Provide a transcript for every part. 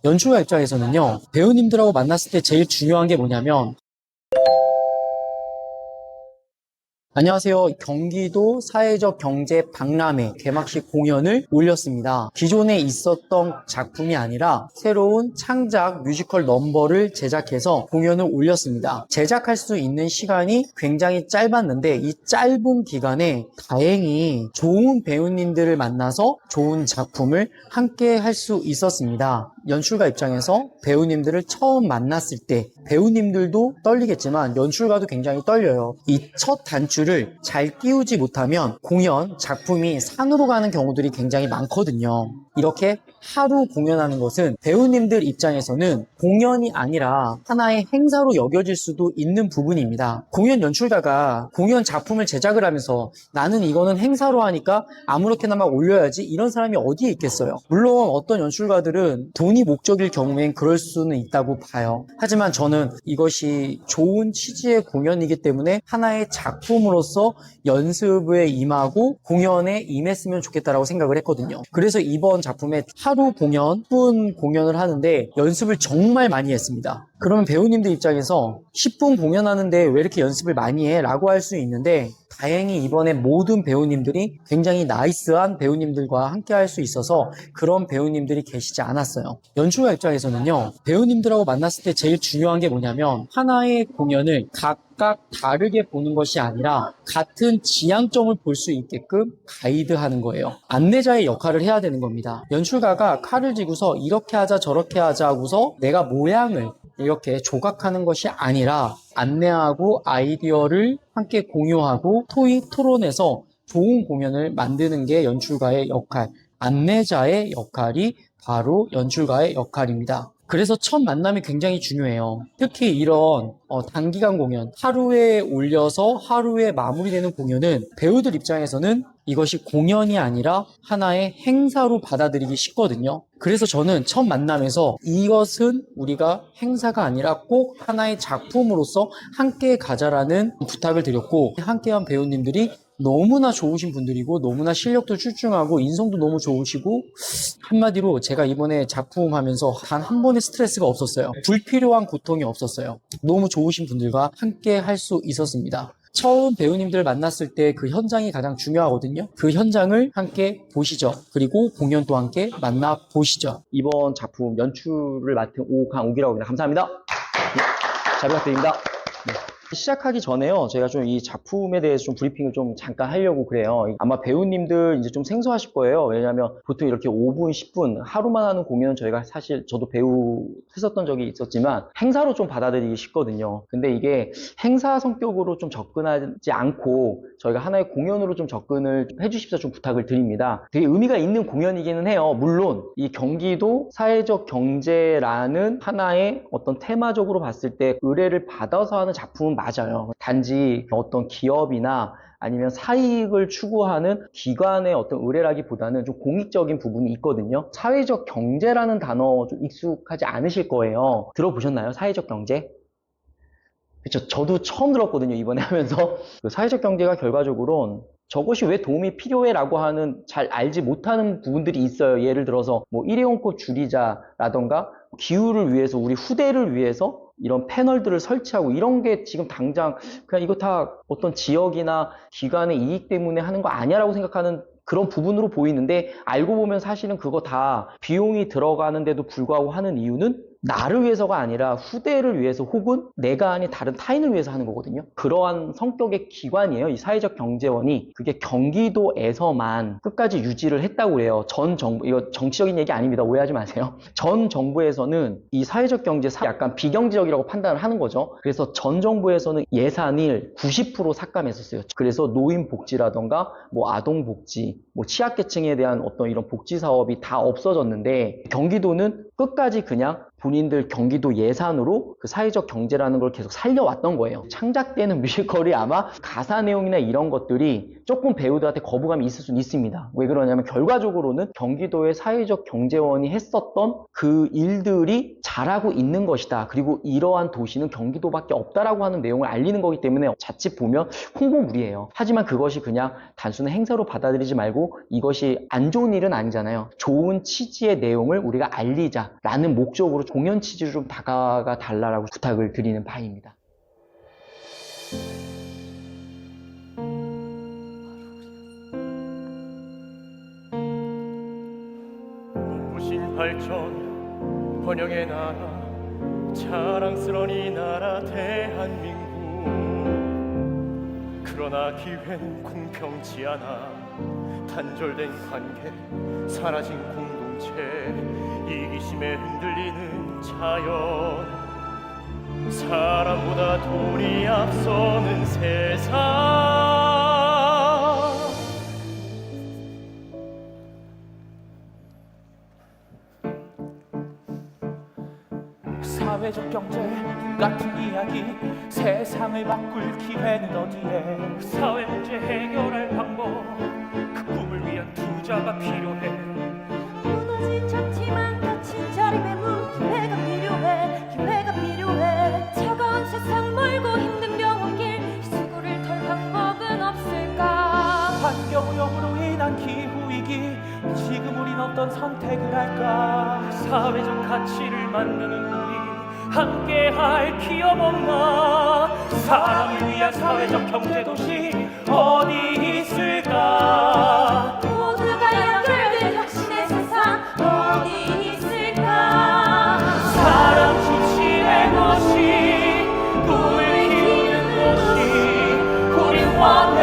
연출가 입장에서는요, 배우님들하고 만났을 때 제일 중요한 게 뭐냐면, 안녕하세요. 경기도 사회적 경제 박람회 개막식 공연을 올렸습니다. 기존에 있었던 작품이 아니라 새로운 창작 뮤지컬 넘버를 제작해서 공연을 올렸습니다. 제작할 수 있는 시간이 굉장히 짧았는데 이 짧은 기간에 다행히 좋은 배우님들을 만나서 좋은 작품을 함께 할 수 있었습니다. 연출가 입장에서 배우님들을 처음 만났을 때 배우님들도 떨리겠지만 연출가도 굉장히 떨려요. 이 첫 단추를 잘 끼우지 못하면 공연, 작품이 산으로 가는 경우들이 굉장히 많거든요. 이렇게 하루 공연하는 것은 배우님들 입장에서는 공연이 아니라 하나의 행사로 여겨질 수도 있는 부분입니다. 공연 연출가가 공연 작품을 제작을 하면서 나는 이거는 행사로 하니까 아무렇게나 막 올려야지 이런 사람이 어디에 있겠어요. 물론 어떤 연출가들은 돈이 목적일 경우엔 그럴 수는 있다고 봐요. 하지만 저는 이것이 좋은 취지의 공연이기 때문에 하나의 작품으로서 연습에 임하고 공연에 임했으면 좋겠다라고 생각을 했거든요. 그래서 이번 작품에 하루 공연, 10분 공연을 하는데 연습을 정말 많이 했습니다. 그러면 배우님들 입장에서 10분 공연하는데 왜 이렇게 연습을 많이 해? 라고 할 수 있는데 다행히 이번에 모든 배우님들이 굉장히 나이스한 배우님들과 함께 할 수 있어서 그런 배우님들이 계시지 않았어요. 연출가 입장에서는요, 배우님들하고 만났을 때 제일 중요한 게 뭐냐면 하나의 공연을 각각 다르게 보는 것이 아니라 같은 지향점을 볼 수 있게끔 가이드하는 거예요. 안내자의 역할을 해야 되는 겁니다. 연출가가 칼을 쥐고서 이렇게 하자 저렇게 하자 하고서 내가 모양을 이렇게 조각하는 것이 아니라 안내하고 아이디어를 함께 공유하고 토론해서 좋은 공연을 만드는 게 연출가의 역할, 안내자의 역할이 바로 연출가의 역할입니다. 그래서 첫 만남이 굉장히 중요해요. 특히 이런 단기간 공연, 하루에 올려서 하루에 마무리되는 공연은 배우들 입장에서는 이것이 공연이 아니라 하나의 행사로 받아들이기 쉽거든요. 그래서 저는 첫 만남에서 이것은 우리가 행사가 아니라 꼭 하나의 작품으로서 함께 가자라는 부탁을 드렸고, 함께한 배우님들이 너무나 좋으신 분들이고 너무나 실력도 출중하고 인성도 너무 좋으시고, 한마디로 제가 이번에 작품 하면서 단 한 번의 스트레스가 없었어요. 불필요한 고통이 없었어요. 너무 좋으신 분들과 함께 할 수 있었습니다. 처음 배우님들 만났을 때 그 현장이 가장 중요하거든요. 그 현장을 함께 보시죠. 그리고 공연도 함께 만나보시죠. 이번 작품 연출을 맡은 오강욱이라고 합니다. 감사합니다. 잘 부탁드립니다. 네. 시작하기 전에요, 제가 좀 이 작품에 대해서 좀 브리핑을 좀 잠깐 하려고 그래요. 아마 배우님들 이제 좀 생소하실 거예요. 왜냐하면 보통 이렇게 5분, 10분 하루만 하는 공연은 저희가 사실 저도 배우 했었던 적이 있었지만 행사로 좀 받아들이기 쉽거든요. 근데 이게 행사 성격으로 좀 접근하지 않고 저희가 하나의 공연으로 좀 접근을 해주십사 좀 부탁을 드립니다. 되게 의미가 있는 공연이기는 해요. 물론 이 경기도 사회적 경제라는 하나의 어떤 테마적으로 봤을 때 의뢰를 받아서 하는 작품은 맞아요. 단지 어떤 기업이나 아니면 사익을 추구하는 기관의 어떤 의뢰라기보다는 좀 공익적인 부분이 있거든요. 사회적 경제라는 단어 좀 익숙하지 않으실 거예요. 들어보셨나요? 사회적 경제? 그렇죠. 저도 처음 들었거든요. 이번에 하면서. 그 사회적 경제가 결과적으로 저것이 왜 도움이 필요해라고 하는 잘 알지 못하는 부분들이 있어요. 예를 들어서 뭐 일회용컵 줄이자라던가 기후를 위해서 우리 후대를 위해서 이런 패널들을 설치하고 이런 게 지금 당장 그냥 이거 다 어떤 지역이나 기관의 이익 때문에 하는 거 아니야라고 생각하는 그런 부분으로 보이는데 알고 보면 사실은 그거 다 비용이 들어가는데도 불구하고 하는 이유는 나를 위해서가 아니라 후대를 위해서 혹은 내가 아닌 다른 타인을 위해서 하는 거거든요. 그러한 성격의 기관이에요. 이 사회적 경제원이. 그게 경기도에서만 끝까지 유지를 했다고 그래요. 전 정부, 이거 정치적인 얘기 아닙니다. 오해하지 마세요. 전 정부에서는 이 사회적 경제 약간 비경제적이라고 판단을 하는 거죠. 그래서 전 정부에서는 예산을 90% 삭감했었어요. 그래서 노인복지라던가 뭐 아동복지, 뭐 취약계층에 대한 어떤 이런 복지 사업이 다 없어졌는데 경기도는 끝까지 그냥 본인들 경기도 예산으로 그 사회적 경제라는 걸 계속 살려왔던 거예요. 창작되는 뮤지컬이 아마 가사 내용이나 이런 것들이 조금 배우들한테 거부감이 있을 수는 있습니다. 왜 그러냐면 결과적으로는 경기도의 사회적 경제원이 했었던 그 일들이 잘하고 있는 것이다. 그리고 이러한 도시는 경기도밖에 없다라고 하는 내용을 알리는 거기 때문에 자칫 보면 홍보물이에요. 하지만 그것이 그냥 단순한 행사로 받아들이지 말고 이것이 안 좋은 일은 아니잖아요. 좋은 취지의 내용을 우리가 알리자라는 목적으로 공연 취지로 좀 다가가 달라고 부탁을 드리는 바입니다. 눈부신 발전 번영의 나라 자랑스러운 이 나라 대한민국 그러나 기회는 공평치 않아 단절된 관계 사라진 공동체 이기심에 흔들리는 자연 사람보다 돈이 앞서는 세상 사회적 경제 같은 이야기 세상을 바꿀 기회는 어디에 사회 문제 해결할 방법 그 꿈을 위한 투자가 필요해 무너진 척지만 갇힌 자립의 문 기회가 필요해 기회가 필요해 차가운 세상 멀고 힘든 병원길 수고를 털 방법은 없을까 환경오염으로 인한 기후위기 지금 우린 어떤 선택을 할까 사회적 가치를 만드는 우리 함께할 기업 없나 사람을 위한 사회적 경제도시 어디 있을까 모두가 연결된 혁신의 세상 어디 있을까 사람 중심의 도시 꿈을 키우는 도시 우리 원해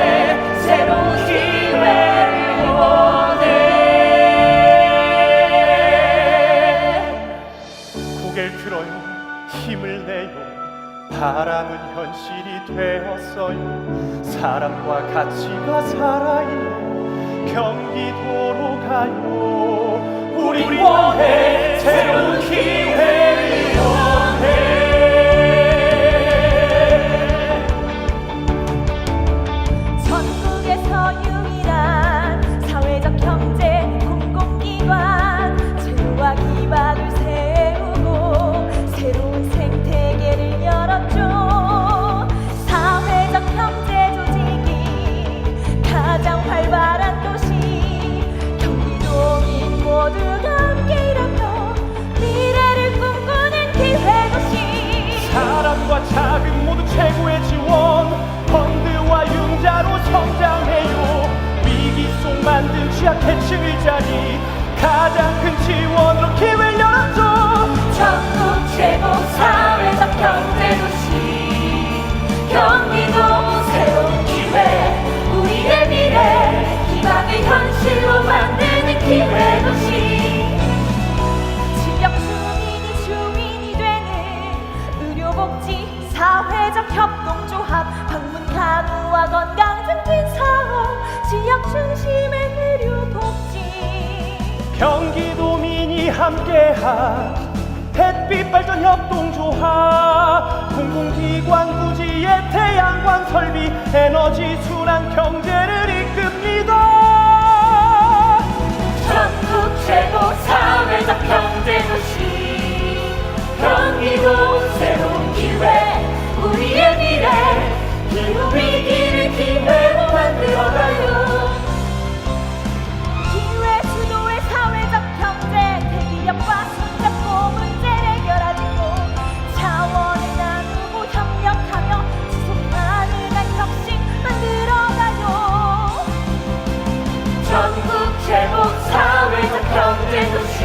새로운 기회를 원해 고개를 들어요 힘을 내요 바람은 현실이 되었어요 사람과 가치가 살아있는 경기도로 가요 우리 원해 새로운 기회를 원해 전국에서 유일한 사회적 경제 공공기관 제도와 기반을 세우고 새로운 생태계를 열었죠 사회적 경제 조직이 가장 활발한 도시 경기도민 모두가 함께 일하며 미래를 꿈꾸는 기회도시 사람과 자금 모두 최고의 지원 펀드와 융자로 성장해요 위기 속 만든 취약계층의 자리 가장 큰 지원으로 기회를 열었죠 전국 최고 사회적 경제도시 경기도 새로운 기회 우리의 미래 희망을 현실로 만드는 기회도시 지역 주민이 주민이 되는 의료복지 사회적 협동조합 방문 간호와 건강 증진 사업 지역 중심의 의료복지 경기도민이 함께한 햇빛 발전 협동조합 공공기관 부지의 태양광 설비 에너지 순환 경제를 이끕니다 전국 최고 사회적 경제도시 경기도 새로운 기회 우리의 미래 기후 위기를 기회로 만들어가요 기회 주도의 사회적 경제 대기업과 손잡고 문제를 해결하고 자원을 나누고 협력하며 지속 가능한 혁신 만들어가요 전국 최고 사회적 경제도시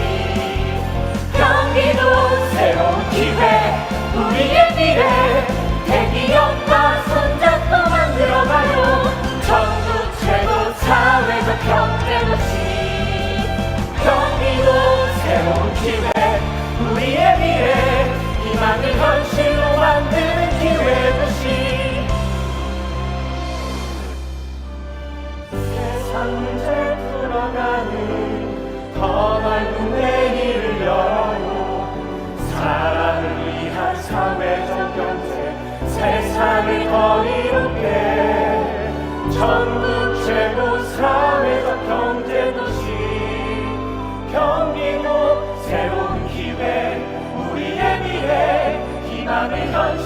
꿈의 현실